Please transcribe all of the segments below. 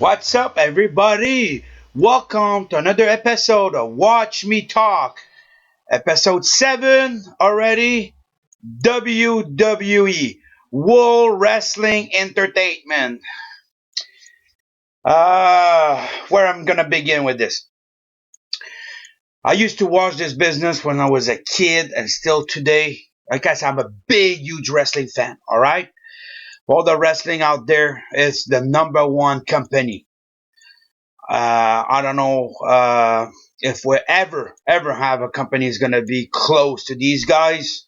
What's up, everybody? Welcome to another episode of Watch Me Talk. Episode 7 already. WWE World Wrestling Entertainment. Where I'm gonna begin with this. I used to watch this business when I was a kid and still today. I guess I'm a big, huge wrestling fan, alright? All the wrestling out there is the number one company. I don't know if we ever have a company is going to be close to these guys.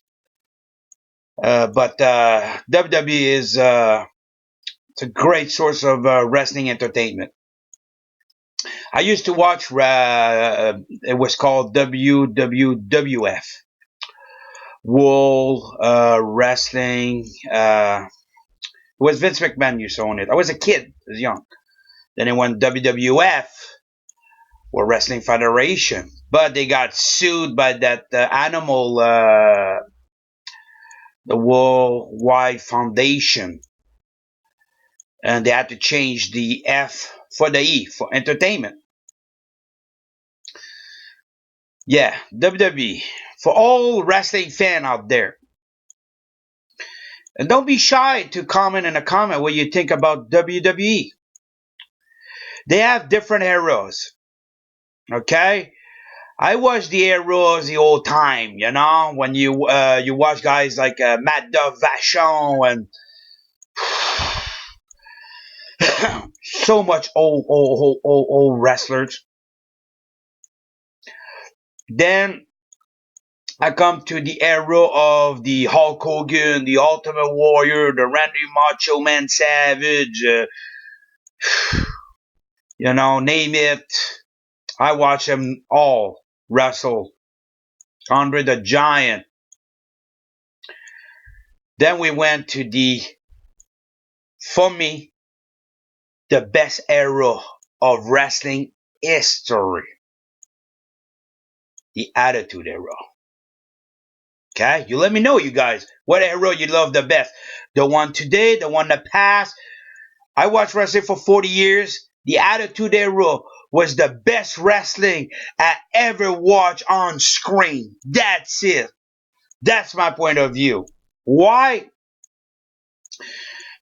But WWE is it's a great source of wrestling entertainment. I used to watch. It was called WWF, World Wrestling. It was Vince McMahon used to own it. I was a kid. I was young. Then it went WWF, or Wrestling Federation, but they got sued by that animal, the Worldwide Foundation, and they had to change the F for the E for entertainment. Yeah, WWE for all wrestling fan out there, and don't be shy to comment in a comment what you think about WWE. They have different eras, okay? I watched the eras the old time, when you watch guys like Matt Duff Vachon and so much old wrestlers. Then I come to the era of the Hulk Hogan, the Ultimate Warrior, the Randy Macho Man Savage, name it. I watch them all wrestle. Andre the Giant. Then we went to for me, the best era of wrestling history. The Attitude Era. Okay? You let me know, you guys, what era you love the best. The one today, the one that passed. I watched wrestling for 40 years. The Attitude Era was the best wrestling I ever watched on screen. That's it. That's my point of view. Why?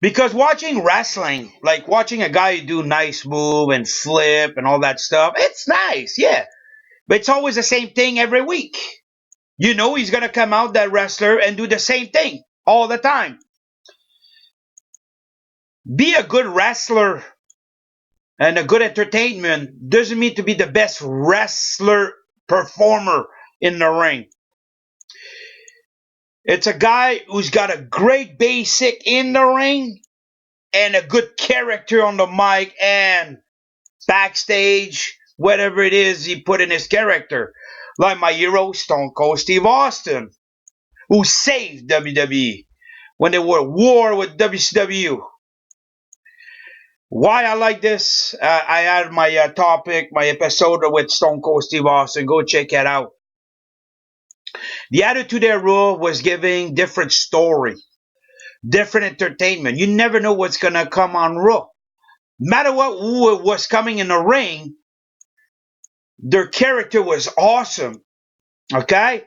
Because watching wrestling, like watching a guy do nice move and flip and all that stuff, it's nice, yeah. But it's always the same thing every week. You know he's going to come out, that wrestler, and do the same thing all the time. Be a good wrestler and a good entertainment doesn't mean to be the best wrestler performer in the ring. It's a guy who's got a great basic in the ring and a good character on the mic and backstage, whatever it is he put in his character. Like my hero, Stone Cold Steve Austin, who saved WWE when they were at war with WCW. Why I like this? I had my topic, my episode with Stone Cold Steve Austin. Go check it out. The Attitude Era was giving different story, different entertainment. You never know what's gonna come on Raw. No matter who was coming in the ring, their character was awesome. Okay,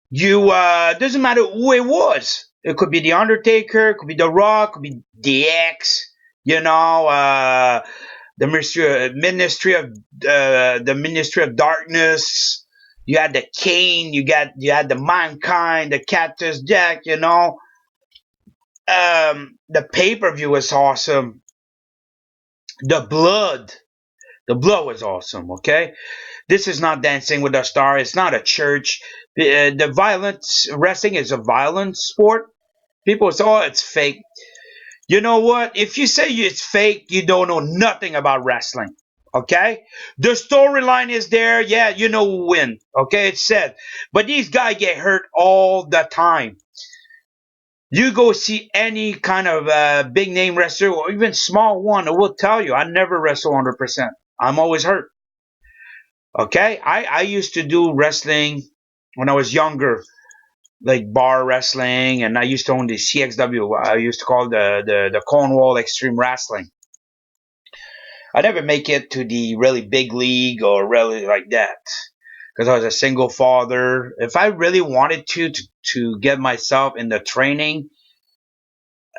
you doesn't matter who it was. It could be the Undertaker, it could be The Rock, it could be the X. The Ministry of Darkness. You had the Kane. You had the Mankind, the Cactus Jack. The pay-per-view was awesome. The blood was awesome. Okay, this is not Dancing with the Star. It's not a church. The violence wrestling is a violent sport. People say, "Oh, it's fake." You know what? If you say it's fake, you don't know nothing about wrestling. Okay? The storyline is there. Yeah, you know who win. Okay, it's said. But these guys get hurt all the time. You go see any kind of big name wrestler or even small one, it will tell you, I never wrestle 100%. I'm always hurt. Okay? I used to do wrestling when I was younger, like bar wrestling, and I used to own the CXW. I used to call the Cornwall Extreme Wrestling. I never make it to the really big league or really like that because I was a single father. If I really wanted to get myself in the training,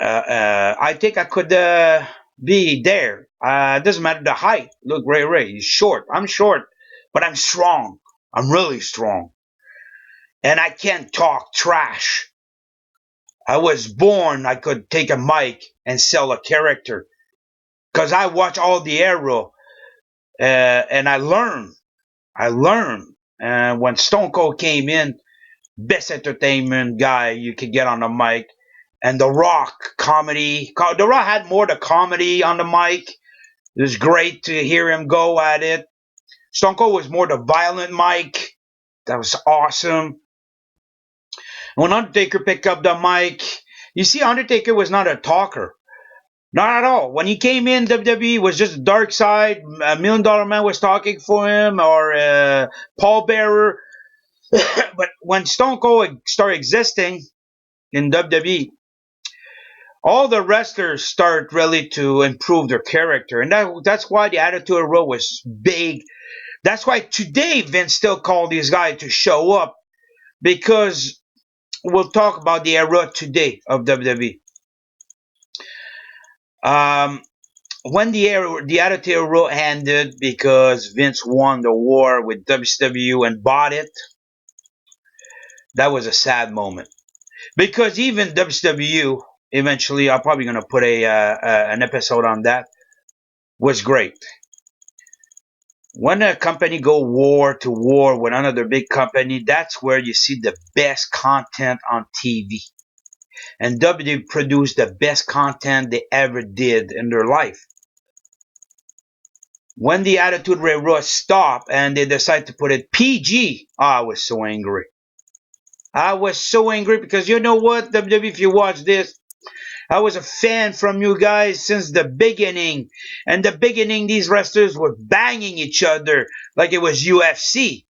I think I could be there. It doesn't matter the height. Look, Ray, he's short. I'm short, but I'm strong. I'm really strong, and I can't talk trash. I was born. I could take a mic and sell a character because I watch all the Arrow, and I learn. I learned. And when Stone Cold came in, best entertainment guy you could get on the mic. And The Rock comedy. The Rock had more the comedy on the mic. It was great to hear him go at it. Stone Cold was more the violent mic. That was awesome. When Undertaker picked up the mic, you see, Undertaker was not a talker. Not at all. When he came in, WWE was just a dark side. $1 Million Man was talking for him, or Paul Bearer. But when Stone Cold started existing in WWE, all the wrestlers start really to improve their character, and that's why the Attitude Era was big. That's why today Vince still called these guys to show up, because we'll talk about the era today of WWE. Um, when the Attitude Era ended because Vince won the war with WCW and bought it, that was a sad moment. Because even WCW, eventually, I'm probably going to put an episode on that, was great. When a company go war to war with another big company, that's where you see the best content on TV. And WWE produced the best content they ever did in their life. When the Attitude Era stopped and they decided to put it PG, I was so angry. I was so angry because you know what, WWE, if you watch this, I was a fan from you guys since the beginning. And the beginning, these wrestlers were banging each other like it was UFC.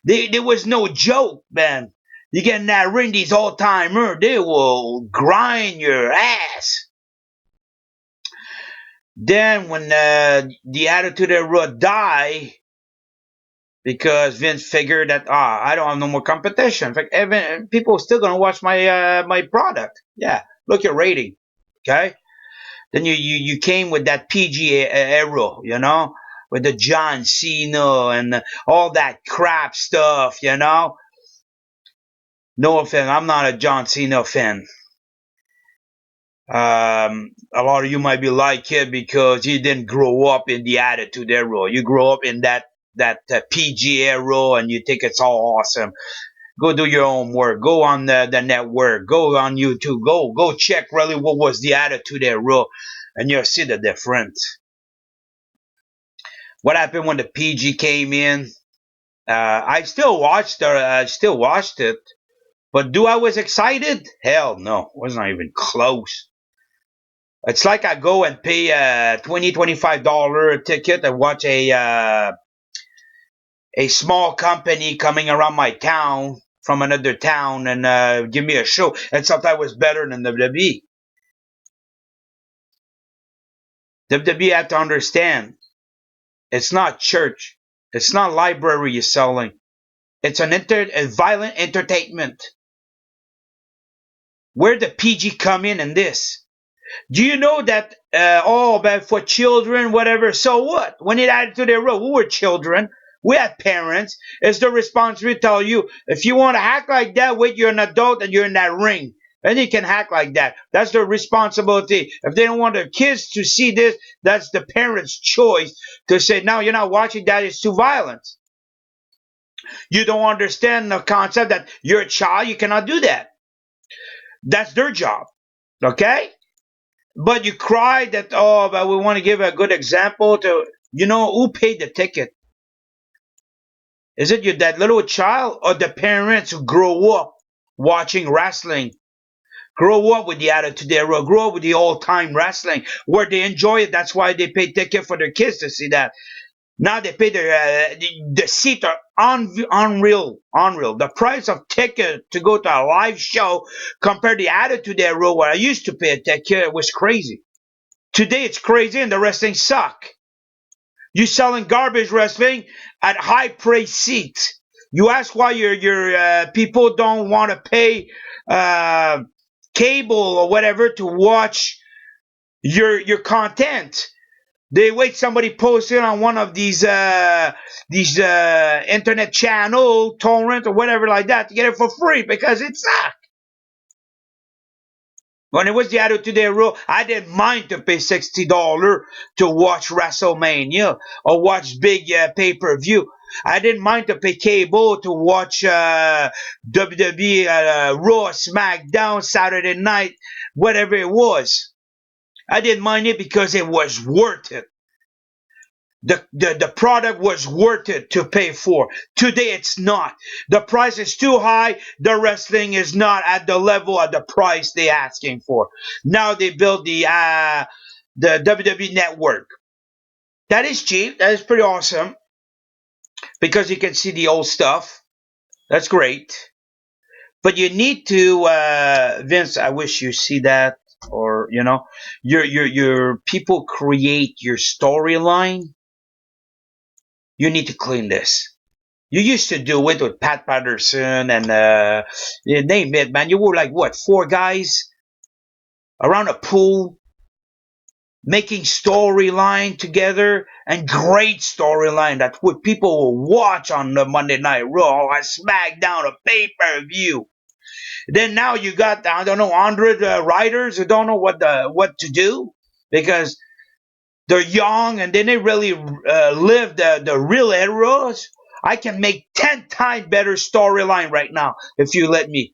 There was no joke, man. You get in that ring, these old timers, they will grind your ass. Then when the Attitude Era died, because Vince figured that I don't have no more competition. In fact, even people are still gonna watch my product. Yeah, look at rating. Okay. Then you came with that PG era, with the John Cena and all that crap stuff, No offense, I'm not a John Cena fan. A lot of you might be like it because you didn't grow up in the Attitude Era. You grow up in that PG era, and you think it's all awesome. Go do your own work. Go on the network. Go on YouTube. Go check really what was the Attitude Era, and you'll see the difference. What happened when the PG came in? I still watched it, but do I was excited? Hell no, was not even close. It's like I go and pay a $25 ticket and watch a small company coming around my town from another town and give me a show, and sometimes was better than WWE. WWE have to understand, it's not church, it's not library you're selling. It's a violent entertainment. Where the PG come in this? Do you know that, but for children, whatever, so what? When it added to their role, we were children. We had parents. It's their responsibility to tell you, if you want to act like that, wait, you're an adult and you're in that ring. And you can act like that. That's their responsibility. If they don't want their kids to see this, that's the parents' choice to say, no, you're not watching that, it's too violent. You don't understand the concept that you're a child, you cannot do that. That's their job. Okay? But you cry that, but we want to give a good example to, who paid the ticket? Is it that little child or the parents who grow up watching wrestling? Grow up with the Attitude Era, grow up with the old time wrestling where they enjoy it. That's why they pay ticket for their kids to see that. Now they pay the seat are unreal. The price of ticket to go to a live show compared to the Attitude Era where I used to pay a ticket was crazy. Today it's crazy and the wrestling suck. You selling garbage wrestling at high price seats. You ask why your people don't want to pay uh, cable or whatever to watch your content. They wait somebody post it on one of these internet channel, torrent or whatever like that to get it for free because it sucks. When it was the Attitude Today rule, I didn't mind to pay $60 to watch WrestleMania or watch big pay-per-view. I didn't mind to pay cable to watch WWE Raw, SmackDown, Saturday night, whatever it was. I didn't mind it because it was worth it. The product was worth it to pay for. Today it's not. The price is too high. The wrestling is not at the level of the price they're asking for. Now they build the WWE network. That is cheap. That is pretty awesome because you can see the old stuff. That's great. But you need to Vince, I wish you see that, or your people create your storyline. You need to clean this. You used to do it with Pat Patterson and you name it, man. You were like what, four guys around a pool making storyline together, and great storyline that would people will watch on the Monday Night Raw or SmackDown, a pay-per-view. Then now you got, I don't know, 100 writers who don't know what to do because they're young and they didn't really live the real eras. I can make 10 times better storyline right now if you let me.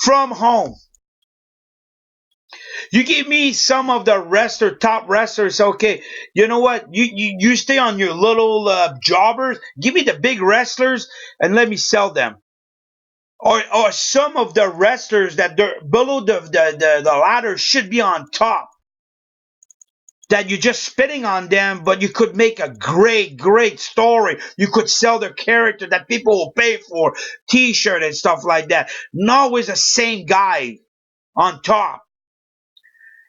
From home. You give me some of the top wrestlers, okay. You know what? You stay on your little jobbers. Give me the big wrestlers and let me sell them. Or some of the wrestlers that they're below the ladder should be on top. That you're just spitting on them, but you could make a great story. You could sell their character that people will pay for, t-shirt and stuff like that. Not always the same guy on top.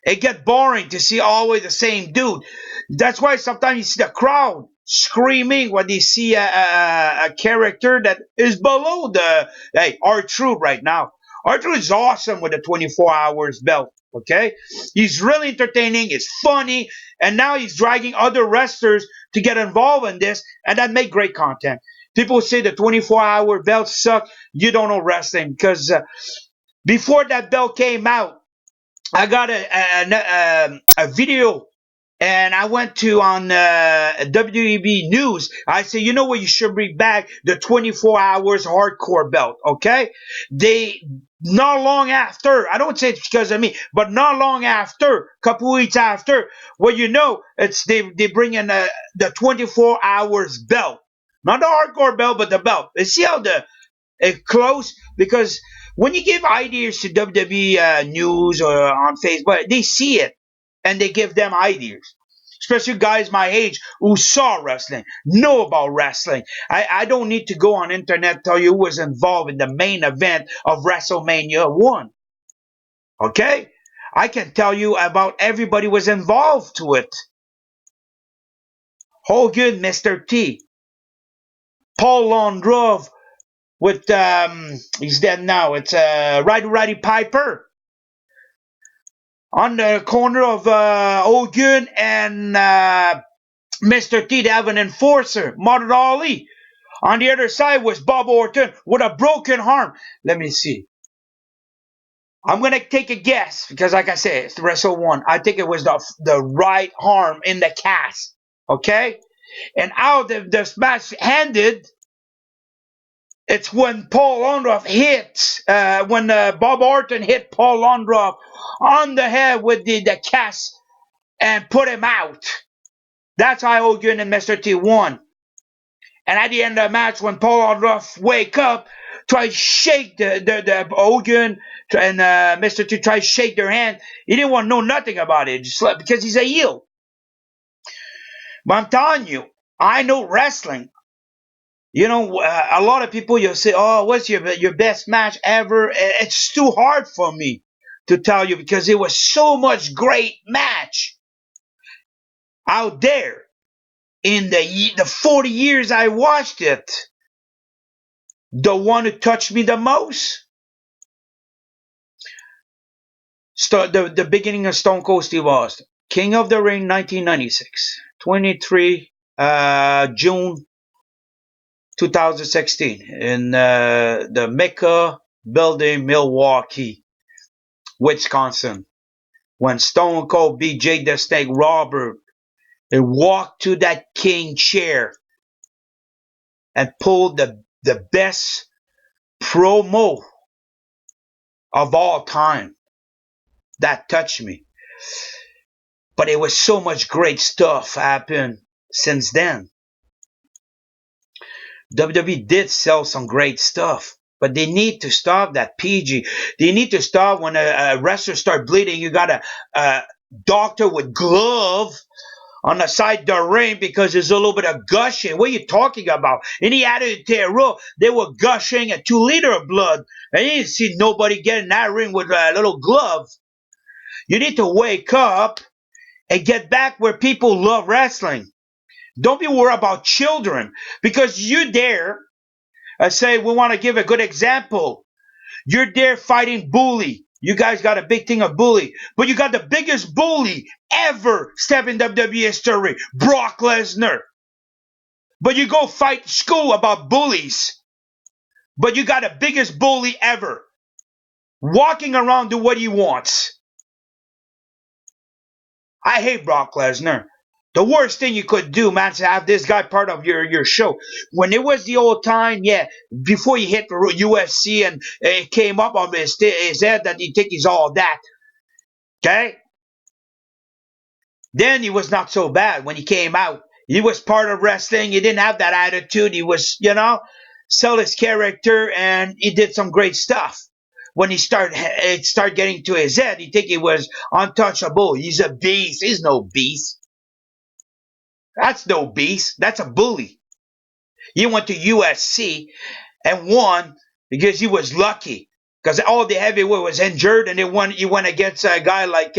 It get boring to see always the same dude. That's why sometimes you see the crowd screaming when they see a character that is below the, hey, R-Truth right now. R-Truth is awesome with the 24 hours belt. Okay, he's really entertaining. It's funny, and now he's dragging other wrestlers to get involved in this, and that make great content. People say the 24-hour belt suck. You don't know wrestling because before that belt came out, I got a video, and I went to on WEB News. I said, you know what, you should bring back the 24 hours hardcore belt, okay? They, not long after, I don't say it's because of me, but not long after, couple weeks after, well, it's they bring in the 24 hours belt. Not the hardcore belt, but the belt. And see how close, because when you give ideas to WWE news or on Facebook, they see it and they give them ideas. Especially guys my age who saw wrestling, know about wrestling. I don't need to go on internet tell you who was involved in the main event of WrestleMania 1. Okay? I can tell you about everybody was involved to it. Hogan, Mr. T, Paul Londrov, with he's dead now. It's Roddy Piper on the corner of Hogan and Mr. T. To have an enforcer, Muhammad Ali. On the other side was Bob Orton with a broken arm. Let me see. I'm gonna take a guess because, like I said, it's the Wrestle One. I think it was the right arm in the cast. Okay, and how the match ended. It's when Paul Ondorf hit, when Bob Orton hit Paul Ondorf on the head with the cast and put him out. That's how Hogan and Mr. T won. And at the end of the match, when Paul Ondorf wake up, try to shake the Hogan and Mr. T try to shake their hand. He didn't want to know nothing about it, just because he's a heel. But I'm telling you, I know wrestling. A lot of people, you'll say, oh, what's your best match ever? It's too hard for me to tell you because it was so much great match out there in the 40 years I watched it, the one who touched me the most, the beginning of Stone Cold Steve Austin. King of the Ring 1996. 23 June 2016 in the Mecca building, Milwaukee, Wisconsin. When Stone Cold beat Jake the Snake Robert and walked to that king chair and pulled the best promo of all time. That touched me. But it was so much great stuff happened since then. WWE did sell some great stuff, but they need to stop that PG. They need to stop when a wrestler start bleeding. You got a doctor with glove on the side of the ring because there's a little bit of gushing. What are you talking about? In the Attitude Era, they were gushing a 2 liter of blood. And you didn't see nobody get in that ring with a little glove. You need to wake up and get back where people love wrestling. Don't be worried about children because you're there. I say we want to give a good example. You're there fighting bully. You guys got a big thing of bully, but you got the biggest bully ever step in WWE history, Brock Lesnar. But you go fight school about bullies, but you got the biggest bully ever walking around do what he wants. I hate Brock Lesnar. The worst thing you could do, man, is to have this guy part of your show. When it was the old time, yeah, before he hit the UFC and it came up on his head that he think he's all that. Okay? Then he was not so bad when he came out. He was part of wrestling. He didn't have that attitude. He was, sell his character, and he did some great stuff. When it started getting to his head, he think he was untouchable. He's a beast. He's no beast. That's no beast. That's a bully. He went to USC and won because he was lucky. Because all the heavyweight was injured, and he went against a guy like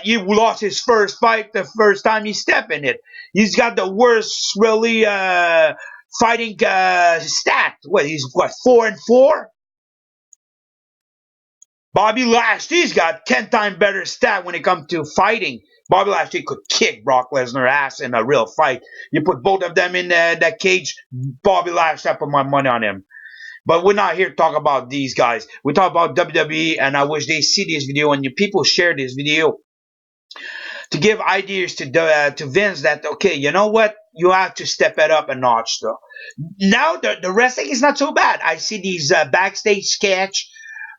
he lost his first fight the first time he stepped in it. He's got the worst really fighting stat. He's 4-4. Bobby Lashley's got 10 times better stat when it comes to fighting. Bobby Lashley could kick Brock Lesnar ass in a real fight. You put both of them in that cage, Bobby Lashley, I put my money on him. But we're not here to talk about these guys. We talk about WWE, and I wish they see this video and people share this video to give ideas to Vince that, okay, you know what? You have to step it up a notch, though. Now the wrestling is not so bad. I see these backstage sketch,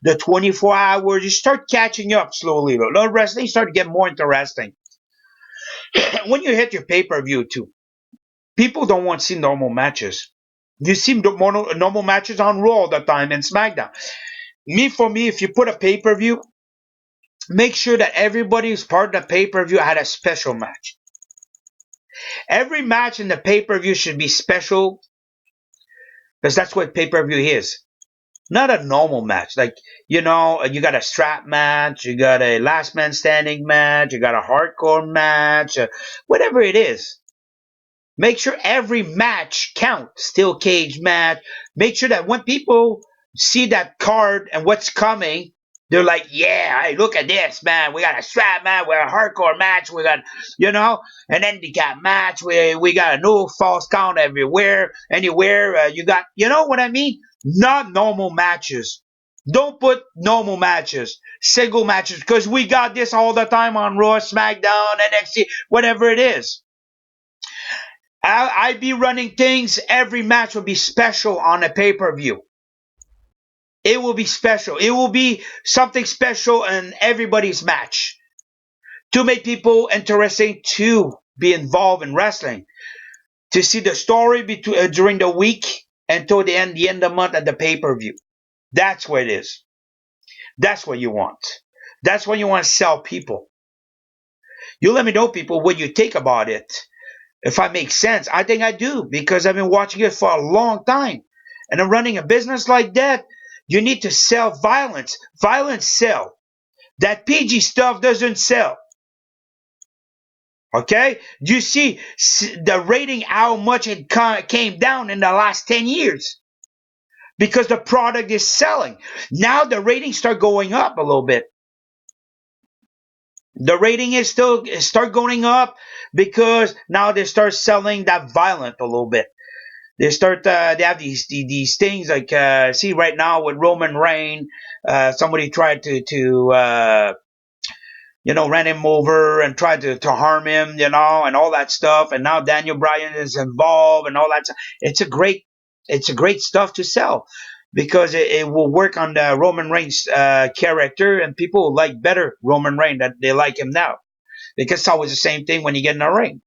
the 24 hours. You start catching up slowly, though. The wrestling start to get more interesting. When you hit your pay-per-view, too, people don't want to see normal matches. You see more normal matches on Raw all the time and SmackDown. For me, if you put a pay-per-view, make sure that everybody who's part of the pay-per-view had a special match. Every match in the pay-per-view should be special because that's what pay-per-view is. Not a normal match. Like, you got a strap match, you got a last man standing match, you got a hardcore match, whatever it is. Make sure every match counts. Steel cage match. Make sure that when people see that card and what's coming, they're like, yeah, hey, look at this, man. We got a strap match. We got a hardcore match. We got, an handicap match. We got a no false count everywhere. Anywhere. You got, you know what I mean? Not normal matches. Don't put normal matches. Single matches. Because we got this all the time on Raw, SmackDown, NXT, whatever it is. I'd be running things. Every match will be special on a pay-per-view. It will be special. It will be something special in everybody's match to make people interesting to be involved in wrestling. To see the story during the week until the end of the month at the pay-per-view. That's what it is. That's what you want. That's what you want to sell people. You let me know, people, what you think about it. If I make sense, I think I do because I've been watching it for a long time. And I'm running a business like that. You need to sell violence. Violence sell. That PG stuff doesn't sell. Okay, you see the rating how much it came down in the last 10 years because the product is selling. Now the ratings start going up a little bit. The rating is still start going up because now they start selling that violent a little bit. They start they have these things like see right now with Roman Reigns, somebody tried to ran him over and tried to harm him, and all that stuff. And now Daniel Bryan is involved and all that stuff. It's a great stuff to sell because it will work on the Roman Reigns character, and people like better Roman Reigns that they like him now. Because it's always the same thing when you get in a ring.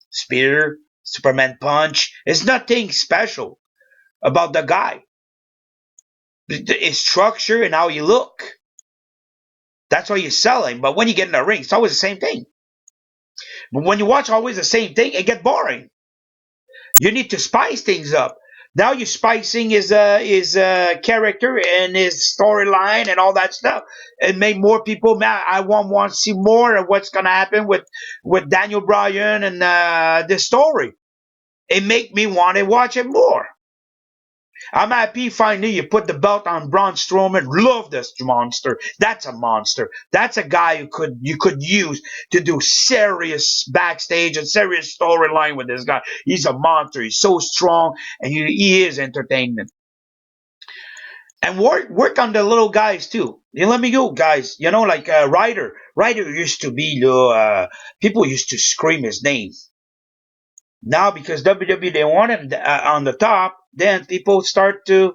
Spear, Superman punch. It's nothing special about the guy. It's structure and how you look. That's why you sell him. But when you get in a ring, it's always the same thing. But when you watch always the same thing, it gets boring. You need to spice things up. Now you're spicing his character and his storyline and all that stuff, and make more people mad. I want to see more of what's gonna happen with Daniel Bryan and this story. It make me want to watch it more. I'm happy finally you put the belt on Braun Strowman. Love this monster. That's a monster. That's a guy you could use to do serious backstage and serious storyline with this guy. He's a monster. He's so strong, and he is entertainment. And work on the little guys too. You let me go, guys. Like Ryder. Ryder used to be people used to scream his name. Now because WWE they want him on the top, then people start to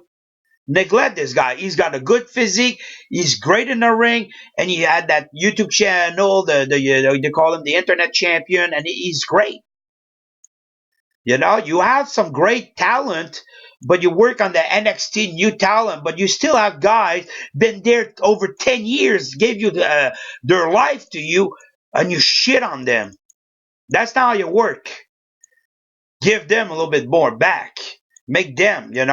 neglect this guy. He's got a good physique. He's great in the ring, and he had that YouTube channel. They call him the Internet Champion, and he's great. You have some great talent, but you work on the NXT new talent. But you still have guys been there over 10 years, gave you their life to you, and you shit on them. That's not how you work. Give them a little bit more back. Make them, give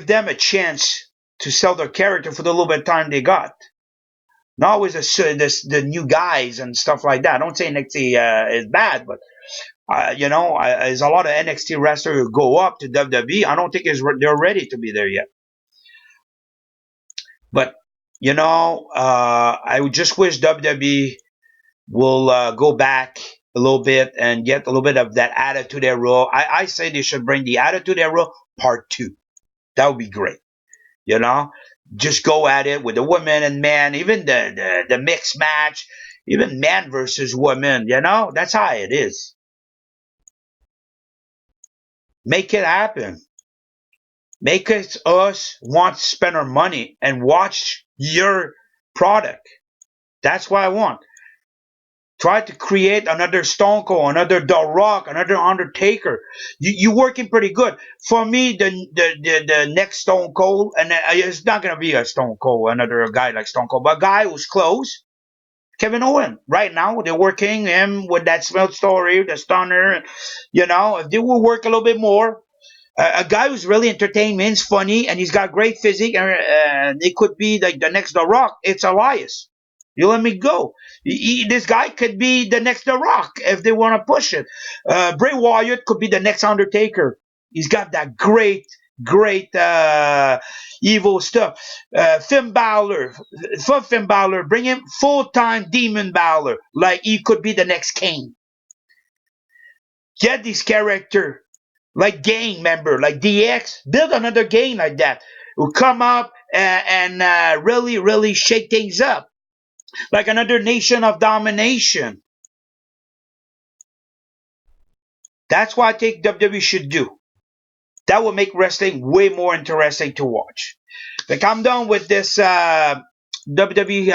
them a chance to sell their character for the little bit of time they got. Not always the new guys and stuff like that. I don't say NXT is bad, but there's a lot of NXT wrestlers who go up to WWE. I don't think they're ready to be there yet. But I would just wish WWE will go back a little bit and get a little bit of that Attitude Era. I say they should bring the Attitude Era Part 2. That would be great. You know, just go at it with the women and men, even the mixed match, even man versus woman. That's how it is. Make it happen. Make us want to spend our money and watch your product. That's what I want. Try to create another Stone Cold, another The Rock, another Undertaker. You working pretty good. For me, the next Stone Cold, and it's not gonna be a Stone Cold, another guy like Stone Cold, but a guy who's close. Kevin Owen. Right now, they're working him with that smelt story, the stunner. If they will work a little bit more, a guy who's really entertainment, he's funny, and he's got great physique, and it could be like the next The Rock. It's Elias. You let me go. This guy could be the next The Rock if they want to push it. Bray Wyatt could be the next Undertaker. He's got that great evil stuff. Finn Balor, bring him full-time Demon Balor. Like he could be the next King. Get this character like gang member, like DX, build another gang like that who come up and really, really shake things up, like another Nation of Domination. That's what I think WWE should do. That will make wrestling way more interesting to watch. Like I'm done with this WWE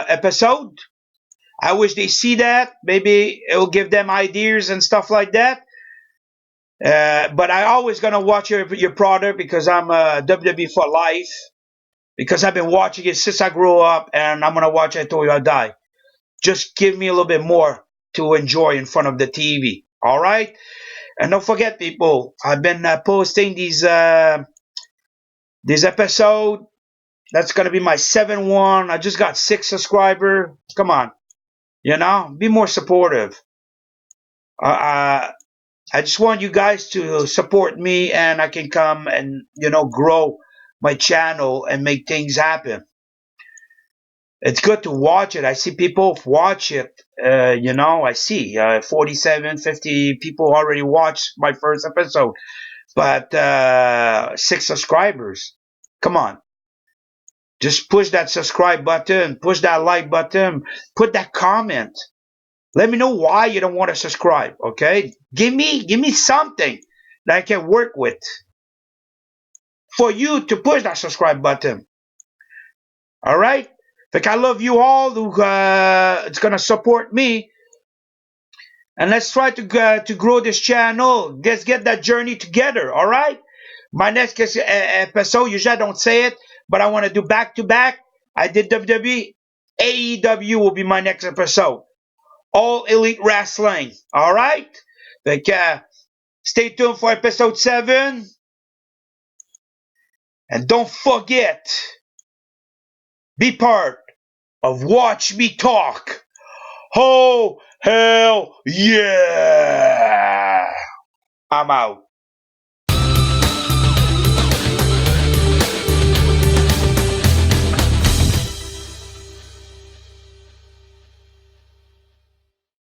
episode. I wish they see that. Maybe it will give them ideas and stuff like that. But I always gonna watch your product because I'm WWE for life. Because I've been watching it since I grew up, and I'm gonna watch it until I die. Just give me a little bit more to enjoy in front of the TV. All right, and don't forget, people. I've been posting these episode. That's gonna be my 7th one. I just got 6 subscribers. Come on, You know, be more supportive. Uh, I just want you guys to support me, and I can come and grow my channel and make things happen. It's good to watch it. I see people watch it. I see 47, 50 people already watched my first episode, but 6 subscribers. Come on, just push that subscribe button, push that like button, put that comment. Let me know why you don't want to subscribe. Okay, give me something that I can work with for you to push that subscribe button. All right. Like I love you all who it's gonna support me, and let's try to grow this channel. Let's get that journey together. All right. My next episode, usually I don't say it, but I want to do back to back. I did WWE. AEW will be my next episode. All Elite Wrestling. All right. Like, stay tuned for episode 7. And don't forget, be part of Watch Me Talk. Oh, hell yeah. I'm out.